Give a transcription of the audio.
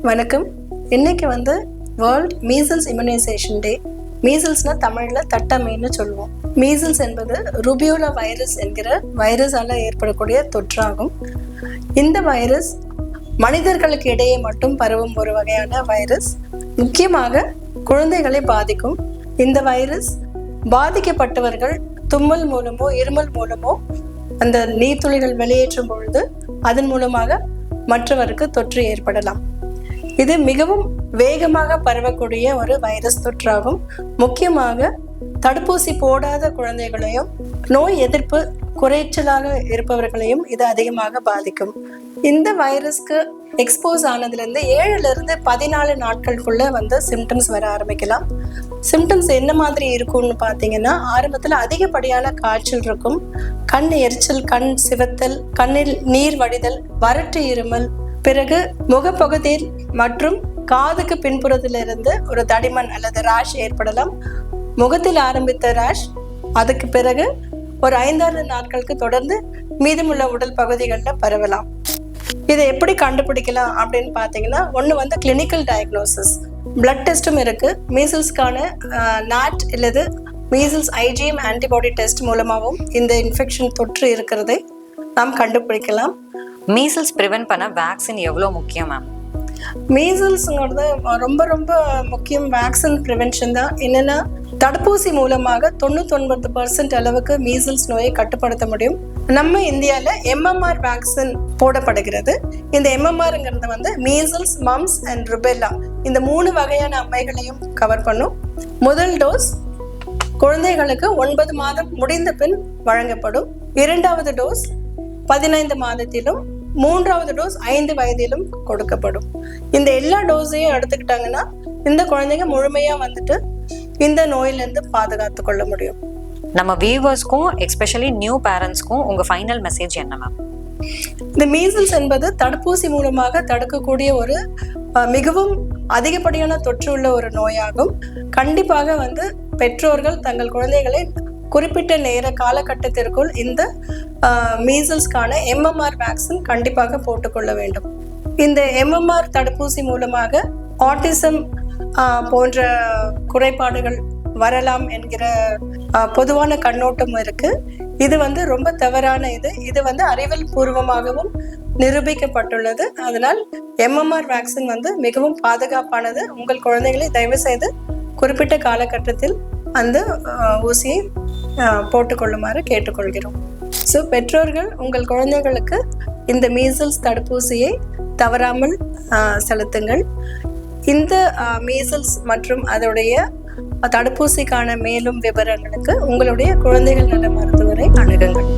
வணக்கம். இன்னைக்கு world measles immunisation டே. மீசல்ஸ்னா தமிழில் தட்டமைன்னு சொல்லுவோம். மீசல்ஸ் என்பது ருபியோலா வைரஸ் என்கிற வைரஸால் ஏற்படக்கூடிய தொற்றாகும். இந்த வைரஸ் மனிதர்களுக்கு இடையே மட்டும் பரவும் ஒரு வகையான வைரஸ். முக்கியமாக குழந்தைகளை பாதிக்கும். இந்த வைரஸ் பாதிக்கப்பட்டவர்கள் தும்மல் மூலமோ இருமல் மூலமோ அந்த நீர்த்துளிகள் வெளியேற்றும் பொழுது அதன் மூலமாக மற்றவருக்கு தொற்று ஏற்படலாம். இது மிகவும் வேகமாக பரவக்கூடிய ஒரு வைரஸ் தொற்றாகும். முக்கியமாக தடுப்பூசி போடாத குழந்தைகளையும் நோய் எதிர்ப்பு குறைச்சலாக இருப்பவர்களையும் இது அதிகமாக பாதிக்கும். இந்த வைரஸ்க்கு எக்ஸ்போஸ் ஆனதுலேருந்து 7-14 நாட்களுக்குள்ள சிம்டம்ஸ் வர ஆரம்பிக்கலாம். சிம்டம்ஸ் என்ன மாதிரி இருக்கும்னு பார்த்தீங்கன்னா, ஆரம்பத்தில் அதிகப்படியான காய்ச்சல் இருக்கும், கண் எரிச்சல், கண் சிவத்தல், கண்ணில் நீர் வடிதல், வறட்டு இருமல், பிறகு முகப்பகுதியில் மற்றும் காதுக்கு பின்புறத்திலிருந்து ஒரு தடிமன் அல்லது ரேஷ் ஏற்படலாம். முகத்தில் ஆரம்பித்த ரேஷ் அதுக்கு பிறகு ஒரு 5-6 நாட்களுக்கு தொடர்ந்து மீதமுள்ள உடல் பகுதிகளில் பரவலாம். இதை எப்படி கண்டுபிடிக்கலாம் அப்படின்னு பார்த்தீங்கன்னா, ஒன்று கிளினிக்கல் டயக்னோசிஸ், பிளட் டெஸ்ட்டும் இருக்கு. மீசல்ஸ்க்கான நாட் இல்லது மீசல்ஸ் ஐஜிஎம் ஆன்டிபாடி டெஸ்ட் மூலமாகவும் இந்த இன்ஃபெக்ஷன் தொற்று இருக்கிறதை நாம் கண்டுபிடிக்கலாம். மீசல்ஸ் ப்ரிவென்ட் பண்ண வேக்சின் எவ்வளோ முக்கியம் மேம்? மீசல்ஸுங்கிறது ரொம்ப ரொம்ப முக்கியம். வேக்சின் ப்ரிவென்ஷன் தான். என்னென்னா, தடுப்பூசி மூலமாக 99% அளவுக்கு மீசல்ஸ் நோயை கட்டுப்படுத்த முடியும். நம்ம இந்தியாவில் MMR வேக்சின் போடப்படுகிறது. இந்த MMRங்கிறது மீசல்ஸ், மம்ஸ் அண்ட் ருபெல்லா, இந்த 3 வகையான அம்மைகளையும் கவர் பண்ணும். முதல் டோஸ் குழந்தைகளுக்கு 9 மாதம் முடிந்த பின் வழங்கப்படும். 2வது டோஸ் 15 மாதத்திலும், 3வது டோஸ் 5 வயதிலும் கொடுக்கப்படும். இந்த எல்லா டோஸையும் எடுத்துக்கிட்டாங்கன்னா இந்த குழந்தைங்க முழுமையா இந்த நோயிலிருந்து பாதுகாத்து கொள்ள முடியும். நம்ம வியூவர்ஸ்க்கும் எஸ்பெஷலி நியூ பேரண்ட்ஸ்க்கும் உங்க ஃபைனல் மெசேஜ் என்ன மேம்? இந்த மீசல்ஸ் என்பது தடுப்பூசி மூலமாக தடுக்கக்கூடிய ஒரு மிகவும் அதிகப்படியான தொற்று உள்ள ஒரு நோயாகும். கண்டிப்பாக பெற்றோர்கள் தங்கள் குழந்தைகளை குறிப்பிட்ட நேர காலகட்டத்திற்குள் இந்த மீசல்ஸ்க்கான MMR வேக்சின் கண்டிப்பாக போட்டுக்கொள்ள வேண்டும். இந்த MMR தடுப்பூசி மூலமாக ஆட்டிசம் போன்ற குறைபாடுகள் வரலாம் என்கிற பொதுவான கண்ணோட்டம் இருக்கு. இது ரொம்ப தவறான இது அறிவியல் பூர்வமாகவும் நிரூபிக்கப்பட்டுள்ளது. அதனால் MMR வேக்சின் மிகவும் பாதுகாப்பானது. உங்கள் குழந்தைகளை தயவு செய்து குறிப்பிட்ட காலகட்டத்தில் அந்த ஊசியை போட்டுக்கொள்ளுமாறு கேட்டுக்கொள்கிறோம். ஸோ பெற்றோர்கள் உங்கள் குழந்தைகளுக்கு இந்த மீசல்ஸ் தடுப்பூசியை தவறாமல் செலுத்துங்கள். இந்த மீசல்ஸ் மற்றும் அதோடைய தடுப்பூசிக்கான மேலும் விவரங்களுக்கு உங்களுடைய குழந்தைகள் நல மருத்துவரை அணுகுங்கள்.